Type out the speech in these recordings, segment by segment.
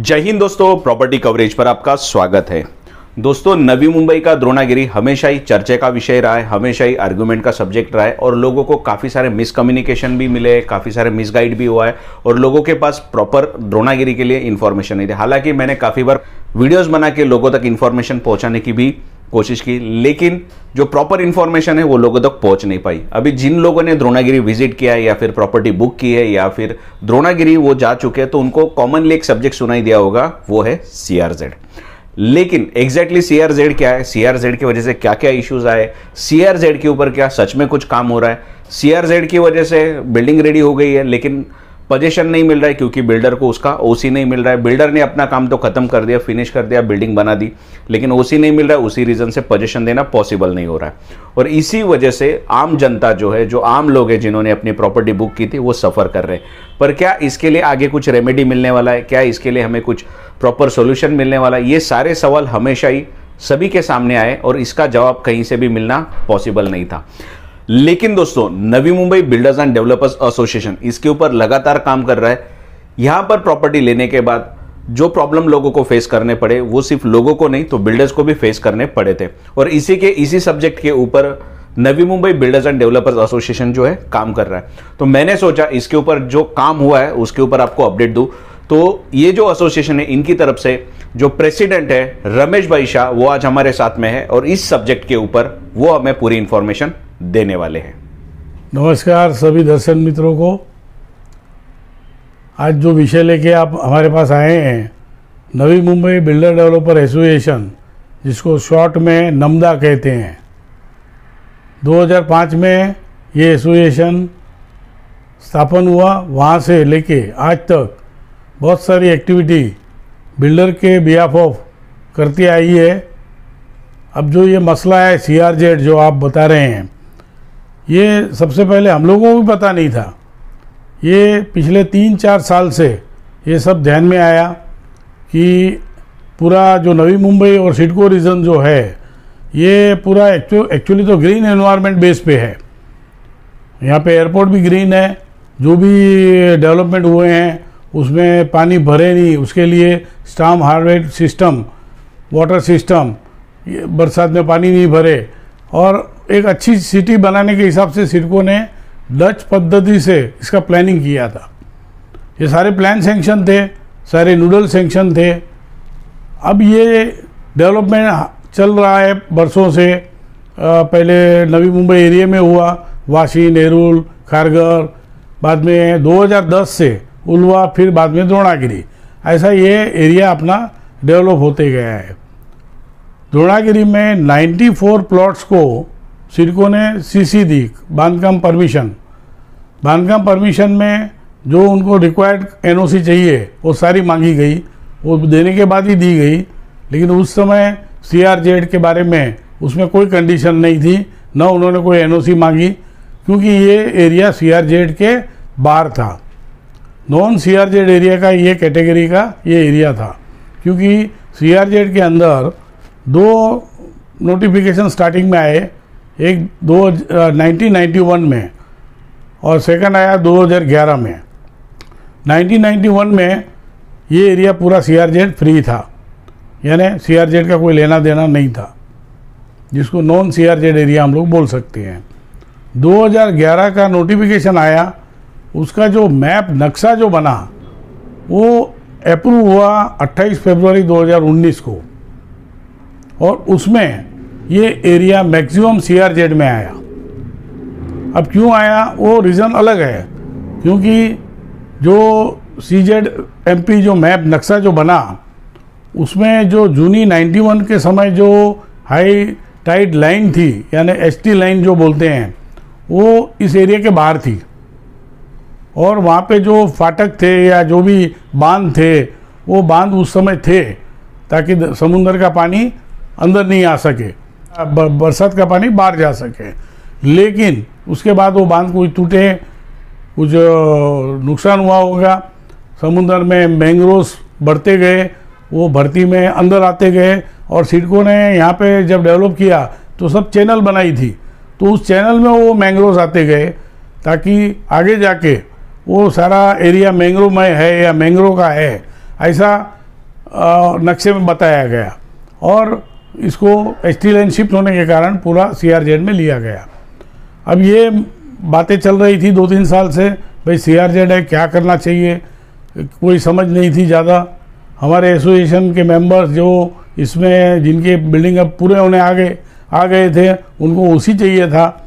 जय हिंद दोस्तों, property coverage पर आपका स्वागत है। दोस्तों, नवी मुंबई का द्रोणागिरी हमेशा ही चर्चे का विषय रहा है, हमेशा ही आर्गुमेंट का सब्जेक्ट रहा है और लोगों को काफ़ी सारे मिसकम्युनिकेशन भी मिले, काफ़ी सारे मिसगाइड भी हुआ है और लोगों के पास प्रॉपर द्रोणागिरी के लिए इन्फॉर्मेशन नहीं थी। हालांकि मैंने काफ़ी बार वीडियोस बना के लोगों तक इन्फॉर्मेशन पहुंचाने की भी कोशिश की, लेकिन जो प्रॉपर इन्फॉर्मेशन है वो लोगों तक पहुंच नहीं पाई। अभी जिन लोगों ने द्रोणागिरी विजिट किया है या फिर प्रॉपर्टी बुक की है या फिर द्रोणागिरी वो जा चुके हैं, तो उनको कॉमनली एक सब्जेक्ट सुनाई दिया होगा, वो है सीआरजेड। लेकिन एग्जैक्टली सीआरजेड क्या है, सीआरजेड की वजह से क्या क्या इश्यूज आए, सीआरजेड के ऊपर क्या सच में कुछ काम हो रहा है, सीआरजेड की वजह से बिल्डिंग रेडी हो गई है लेकिन पोजीशन नहीं मिल रहा है क्योंकि बिल्डर को उसका ओसी नहीं मिल रहा है। बिल्डर ने अपना काम तो खत्म कर दिया, फिनिश कर दिया, बिल्डिंग बना दी, लेकिन ओसी नहीं मिल रहा है। उसी रीजन से पोजीशन देना पॉसिबल नहीं हो रहा है और इसी वजह से आम जनता जो है, जो आम लोग हैं जिन्होंने अपनी प्रॉपर्टी बुक की थी, वो सफर कर रहे हैं। पर क्या इसके लिए आगे कुछ रेमेडी मिलने वाला है, क्या इसके लिए हमें कुछ प्रॉपर सोल्यूशन मिलने वाला है? ये सारे सवाल हमेशा ही सभी के सामने आए और इसका जवाब कहीं से भी मिलना पॉसिबल नहीं था। लेकिन दोस्तों, Navi Mumbai builders and developers association इसके ऊपर लगातार काम कर रहा है। यहां पर प्रॉपर्टी लेने के बाद जो प्रॉब्लम लोगों को फेस करने पड़े, वो सिर्फ लोगों को नहीं तो बिल्डर्स को भी फेस करने पड़े थे और इसी सब्जेक्ट के ऊपर Navi Mumbai builders and developers association जो है काम कर रहा है। तो मैंने सोचा इसके ऊपर जो काम हुआ है उसके ऊपर आपको अपडेट दूं। तो ये जो एसोसिएशन है, इनकी तरफ से जो प्रेसिडेंट है रमेश भाई शाह, वो आज हमारे साथ में है और इस सब्जेक्ट के ऊपर वो हमें पूरी इंफॉर्मेशन देने वाले हैं। नमस्कार सभी दर्शक मित्रों को। आज जो विषय लेके आप हमारे पास आए हैं, Navi Mumbai builder developer association, जिसको शॉर्ट में नमदा कहते हैं। 2005 में ये एसोसिएशन स्थापन हुआ। वहाँ से लेके आज तक बहुत सारी एक्टिविटी बिल्डर के बिहाफ ऑफ करती आई है। अब जो ये मसला है सीआरजेड जो आप बता रहे हैं, ये सबसे पहले हम लोगों को भी पता नहीं था। ये पिछले 3-4 साल से ये सब ध्यान में आया कि पूरा जो नवी मुंबई और सिडको रीजन जो है, ये पूरा एक्चुअली तो ग्रीन एनवायरनमेंट बेस पे है। यहाँ पे एयरपोर्ट भी ग्रीन है, जो भी डेवलपमेंट हुए हैं उसमें पानी भरे नहीं, उसके लिए storm harvest system, water system, बरसात में पानी नहीं भरे और एक अच्छी सिटी बनाने के हिसाब से सिडको ने डच पद्धति से इसका प्लानिंग किया था। ये सारे प्लान सैंक्शन थे, सारे नूडल सैंक्शन थे। अब ये डेवलपमेंट चल रहा है बरसों से। पहले नवी मुंबई एरिया में हुआ, वाशी, नेरुल, खारघर, बाद में 2010 से उल्वा, फिर बाद में द्रोणागिरी। ऐसा ये एरिया अपना डेवलप होते गया है। द्रोणागिरी में 94 प्लॉट्स को सिडको ने सीसी दी, बांधकाम परमिशन। बांधकाम परमिशन में जो उनको रिक्वायर्ड एनओसी चाहिए वो सारी मांगी गई, वो देने के बाद ही दी गई। लेकिन उस समय सीआरजेड के बारे में उसमें कोई कंडीशन नहीं थी, न उन्होंने कोई एनओसी मांगी, क्योंकि ये एरिया सीआरजेड के बाहर था। नॉन सीआरजेड एरिया का ये कैटेगरी का ये एरिया था, क्योंकि सीआरजेड के अंदर 2 नोटिफिकेशन स्टार्टिंग में आए, एक 1991 में और सेकंड आया 2011 में। 1991 में ये एरिया पूरा सीआरजेड फ्री था, यानी सीआरजेड का कोई लेना देना नहीं था, जिसको नॉन सीआरजेड एरिया हम लोग बोल सकते हैं। 2011 का नोटिफिकेशन आया, उसका जो मैप नक्शा जो बना वो अप्रूव हुआ 28 फरवरी 2019 को और उसमें ये एरिया मैक्सिमम सीआरजेड में आया। अब क्यों आया वो रीज़न अलग है, क्योंकि जो सीजेड एमपी जो मैप नक्शा जो बना, उसमें जो जूनी 91 के समय जो हाई टाइड लाइन थी, यानी एसटी लाइन जो बोलते हैं, वो इस एरिया के बाहर थी और वहाँ पे जो फाटक थे या जो भी बांध थे, वो बांध उस समय थे ताकि समुद्र का पानी अंदर नहीं आ सके, बरसात का पानी बाहर जा सके। लेकिन उसके बाद वो बांध कुछ टूटे, कुछ नुकसान हुआ होगा। समुद्र में मैंग्रोव्स बढ़ते गए, वो भर्ती में अंदर आते गए और सिडको ने यहाँ पे जब डेवलप किया तो सब चैनल बनाई थी, तो उस चैनल में वो मैंग्रोव्स आते गए ताकि आगे जाके वो सारा एरिया मैंग्रोवमय है या मैंग्रोव का है, ऐसा नक्शे में बताया गया और इसको ST लाइन शिफ्ट होने के कारण पूरा CRZ में लिया गया। अब ये बातें चल रही थी 2-3 साल से, भाई CRZ है, क्या करना चाहिए, कोई समझ नहीं थी ज़्यादा। हमारे एसोसिएशन के मेंबर्स जो इसमें जिनके बिल्डिंग अब पूरे होने आ गए थे, उनको OC चाहिए था।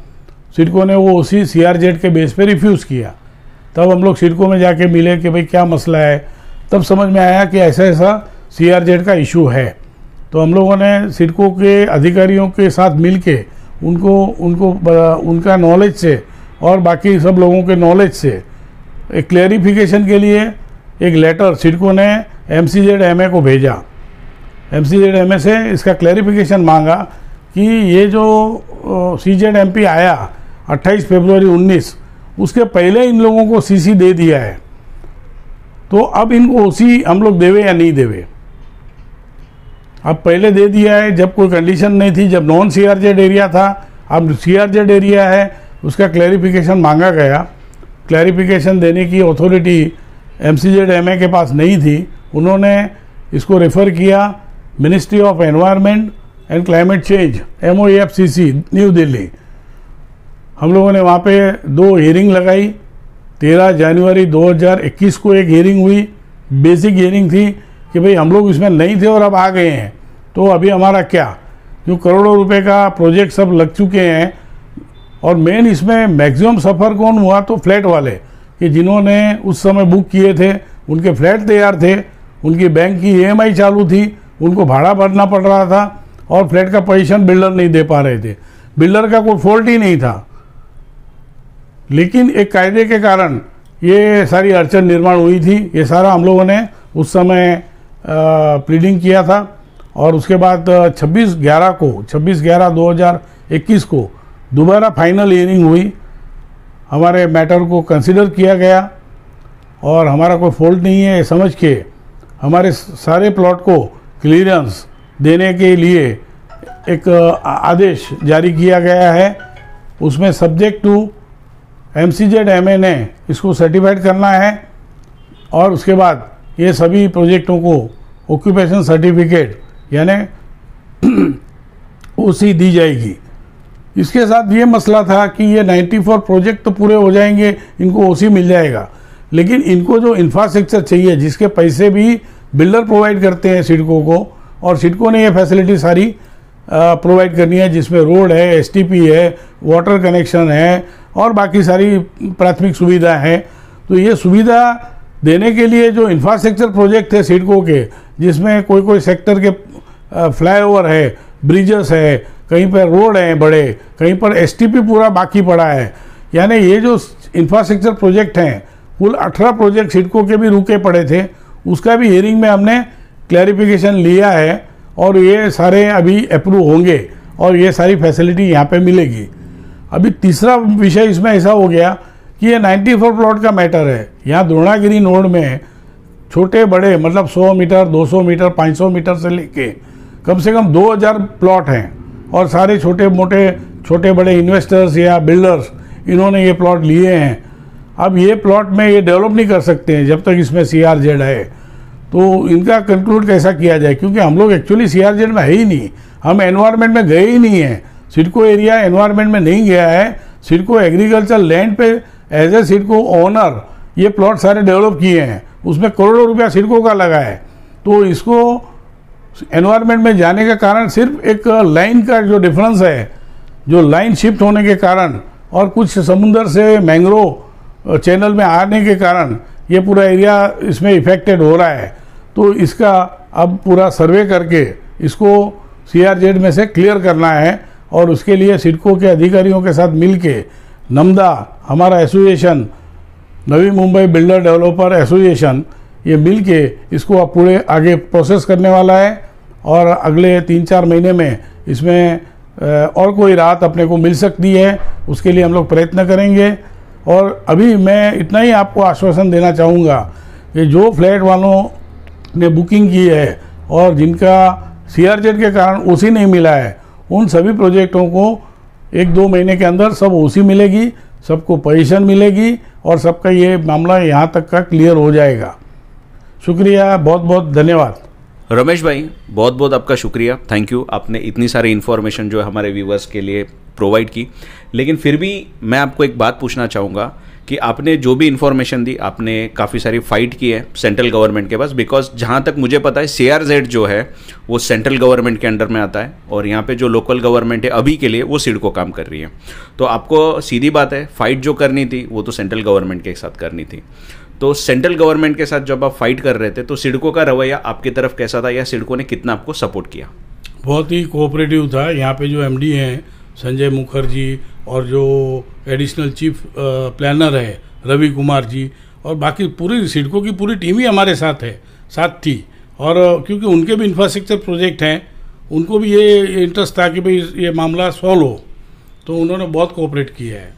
सिडको ने वो OC CRZ के बेस पे रिफ्यूज़ किया। तब हम लोग सिडको में जाके मिले कि भाई क्या मसला है, तब समझ में आया कि ऐसा ऐसा CRZ का इशू है। तो हम लोगों ने सिडको के अधिकारियों के साथ मिल के उनका नॉलेज से और बाकी सब लोगों के नॉलेज से एक क्लैरिफिकेशन के लिए एक लेटर सिडको ने MCZMA को भेजा। MCZMA से इसका क्लैरिफिकेशन मांगा कि ये जो CZMP आया 28 फरवरी 19, उसके पहले इन लोगों को CC दे दिया है, तो अब इनको OC हम लोग देवे या नहीं देवे। अब पहले दे दिया है जब कोई कंडीशन नहीं थी, जब नॉन CRZ एरिया था, अब CRZ एरिया है, उसका क्लैरिफिकेशन मांगा गया। क्लैरिफिकेशन देने की अथॉरिटी MCZMA के पास नहीं थी। उन्होंने इसको रेफ़र किया ministry of environment and climate change MOEFCC new Delhi. हम लोगों ने वहाँ पे 2 हियरिंग लगाई। 13 जनवरी 2021 को एक हियरिंग हुई, बेसिक हियरिंग थी कि भाई हम लोग इसमें नहीं थे और अब आ गए हैं, तो अभी हमारा क्या, क्यों करोड़ों रुपए का प्रोजेक्ट सब लग चुके हैं। और मेन इसमें मैक्सिमम सफ़र कौन हुआ, तो फ्लैट वाले, कि जिन्होंने उस समय बुक किए थे, उनके फ्लैट तैयार थे, उनकी बैंक की EMI चालू थी, उनको भाड़ा भरना पड़ रहा था और फ्लैट का पोजीशन बिल्डर नहीं दे पा रहे थे। बिल्डर का कोई फॉल्ट ही नहीं था, लेकिन एक कायदे के कारण ये सारी अड़चन निर्माण हुई थी। ये सारा हम लोगों ने उस समय प्लीडिंग किया था और उसके बाद 26/11/2021 को दोबारा फाइनल हियरिंग हुई। हमारे मैटर को कंसिडर किया गया और हमारा कोई फॉल्ट नहीं है समझ के हमारे सारे प्लॉट को क्लियरेंस देने के लिए एक आदेश जारी किया गया है। उसमें सब्जेक्ट टू MCZMA ने इसको सर्टिफाइड करना है और उसके बाद ये सभी प्रोजेक्टों को ऑक्यूपेशन सर्टिफिकेट यानी OC दी जाएगी। इसके साथ ये मसला था कि ये 94 प्रोजेक्ट तो पूरे हो जाएंगे, इनको OC मिल जाएगा, लेकिन इनको जो इंफ्रास्ट्रक्चर चाहिए जिसके पैसे भी बिल्डर प्रोवाइड करते हैं सिडको को, और सिडको ने ये फैसिलिटी सारी प्रोवाइड करनी है, जिसमें रोड है, STP है, वाटर कनेक्शन है और बाकी सारी प्राथमिक सुविधा है। तो ये सुविधा देने के लिए जो इंफ्रास्ट्रक्चर प्रोजेक्ट थे सिडको के, जिसमें कोई सेक्टर के फ्लाईओवर है, ब्रिजेस है, कहीं पर रोड हैं बड़े, कहीं पर STP पूरा बाकी पड़ा है, यानी ये जो इंफ्रास्ट्रक्चर प्रोजेक्ट हैं कुल 18 प्रोजेक्ट सिडको के भी रुके पड़े थे। उसका भी हियरिंग में हमने क्लैरिफिकेशन लिया है और ये सारे अभी अप्रूव होंगे और ये सारी फैसिलिटी यहाँ पे मिलेगी। अभी तीसरा विषय इसमें ऐसा हो गया कि ये 94 प्लॉट का मैटर है। यहाँ द्रोणागिरी नोड में छोटे बड़े मतलब 100 मीटर, 200 मीटर, 500 मीटर से लेके कम से कम 2000 प्लॉट हैं और सारे छोटे बड़े इन्वेस्टर्स या बिल्डर्स इन्होंने ये प्लॉट लिए हैं। अब ये प्लॉट में ये डेवलप नहीं कर सकते हैं जब तक इसमें CRZ है, तो इनका कंक्लूड कैसा किया जाए, क्योंकि हम लोग एक्चुअली CRZ में है ही नहीं, हम एनवायरनमेंट में गए ही नहीं हैं। सिडको एरिया एनवायरनमेंट में नहीं गया है। सिडको एग्रीकल्चर लैंड पे एज ए सिडको ओनर ये प्लॉट सारे डेवलप किए हैं, उसमें करोड़ों रुपया सिडको का लगा है। तो इसको एनवायरनमेंट में जाने के कारण सिर्फ एक लाइन का जो डिफरेंस है, जो लाइन शिफ्ट होने के कारण और कुछ समुंदर से मैंग्रोव चैनल में आने के कारण ये पूरा एरिया इसमें इफेक्टेड हो रहा है। तो इसका अब पूरा सर्वे करके इसको CRZ में से क्लियर करना है और उसके लिए सिडको के अधिकारियों के साथ मिलके नमदा हमारा association, Navi Mumbai builder developer association, ये मिलके इसको अब पूरे आगे प्रोसेस करने वाला है और अगले 3-4 महीने में इसमें और कोई राहत अपने को मिल सकती है, उसके लिए हम लोग प्रयत्न करेंगे। और अभी मैं इतना ही आपको आश्वासन देना चाहूँगा कि जो फ्लैट वालों ने बुकिंग की है और जिनका CRZ के कारण OC नहीं मिला है, उन सभी प्रोजेक्टों को 1-2 महीने के अंदर सब OC मिलेगी, सबको पोजीशन मिलेगी और सबका ये मामला यहाँ तक का क्लियर हो जाएगा। शुक्रिया, बहुत बहुत धन्यवाद। रमेश भाई, बहुत बहुत आपका शुक्रिया, थैंक यू। आपने इतनी सारी इन्फॉर्मेशन जो है हमारे व्यूवर्स के लिए प्रोवाइड की। लेकिन फिर भी मैं आपको एक बात पूछना चाहूँगा कि आपने जो भी इन्फॉर्मेशन दी, आपने काफ़ी सारी फाइट की है सेंट्रल गवर्नमेंट के पास, बिकॉज जहाँ तक मुझे पता है CRZ जो है वो सेंट्रल गवर्नमेंट के अंडर में आता है और यहाँ पे जो लोकल गवर्नमेंट है अभी के लिए वो सिडको काम कर रही है। तो आपको सीधी बात है, फाइट जो करनी थी वो तो सेंट्रल गवर्नमेंट के साथ करनी थी। तो सेंट्रल गवर्नमेंट के साथ जब आप फाइट कर रहे थे तो सिडको का रवैया आपकी तरफ कैसा था, या सिडको ने कितना आपको सपोर्ट किया? बहुत ही कोऑपरेटिव था। यहाँ पे जो MD हैं संजय मुखर्जी और जो एडिशनल चीफ प्लानर है रवि कुमार जी, और बाकी पूरी सिडको की पूरी टीम ही हमारे साथ थी। और क्योंकि उनके भी इंफ्रास्ट्रक्चर प्रोजेक्ट हैं, उनको भी ये इंटरेस्ट था कि भाई ये मामला सॉल्व हो, तो उन्होंने बहुत कोऑपरेट किया है।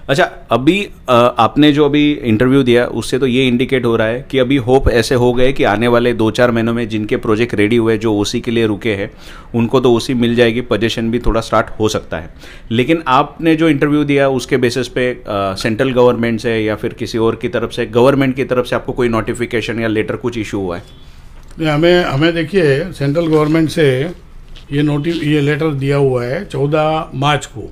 अच्छा, अभी आपने जो अभी इंटरव्यू दिया उससे तो ये इंडिकेट हो रहा है कि अभी होप ऐसे हो गए कि आने वाले 2-4 महीनों में जिनके प्रोजेक्ट रेडी हुए, जो ओसी के लिए रुके हैं, उनको तो ओसी मिल जाएगी, पोजीशन भी थोड़ा स्टार्ट हो सकता है। लेकिन आपने जो इंटरव्यू दिया उसके बेसिस पे सेंट्रल गवर्नमेंट से या फिर किसी और की तरफ से, गवर्नमेंट की तरफ से आपको कोई नोटिफिकेशन या लेटर कुछ इशू हुआ है? हमें देखिए, सेंट्रल गवर्नमेंट से ये लेटर दिया हुआ है 14 मार्च को,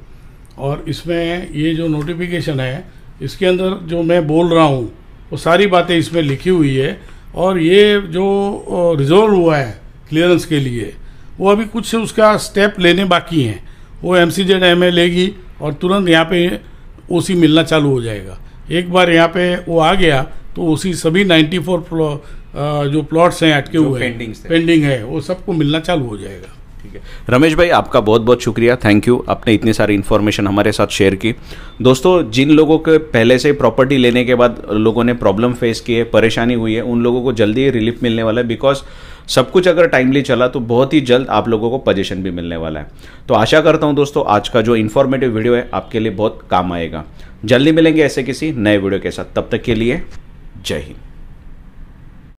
और इसमें ये जो नोटिफिकेशन है इसके अंदर जो मैं बोल रहा हूँ वो सारी बातें इसमें लिखी हुई है। और ये जो रिजॉल्व हुआ है क्लियरेंस के लिए, वो अभी कुछ उसका स्टेप लेने बाकी हैं। वो MCZMA लेगी और तुरंत यहाँ पे OC मिलना चालू हो जाएगा। एक बार यहाँ पे वो आ गया तो OC सभी 94 जो प्लॉट्स हैं अटके हुए पेंडिंग है, वो सबको मिलना चालू हो जाएगा। ठीक है रमेश भाई, आपका बहुत बहुत शुक्रिया, थैंक यू। आपने इतनी सारी इन्फॉर्मेशन हमारे साथ शेयर की। दोस्तों, जिन लोगों के पहले से प्रॉपर्टी लेने के बाद लोगों ने प्रॉब्लम फेस की है, परेशानी हुई है, उन लोगों को जल्दी ही रिलीफ मिलने वाला है। बिकॉज सब कुछ अगर टाइमली चला तो बहुत ही जल्द आप लोगों को पोजीशन भी मिलने वाला है। तो आशा करता हूं दोस्तों आज का जो इन्फॉर्मेटिव वीडियो है आपके लिए बहुत काम आएगा। जल्दी मिलेंगे ऐसे किसी नए वीडियो के साथ, तब तक के लिए जय हिंद।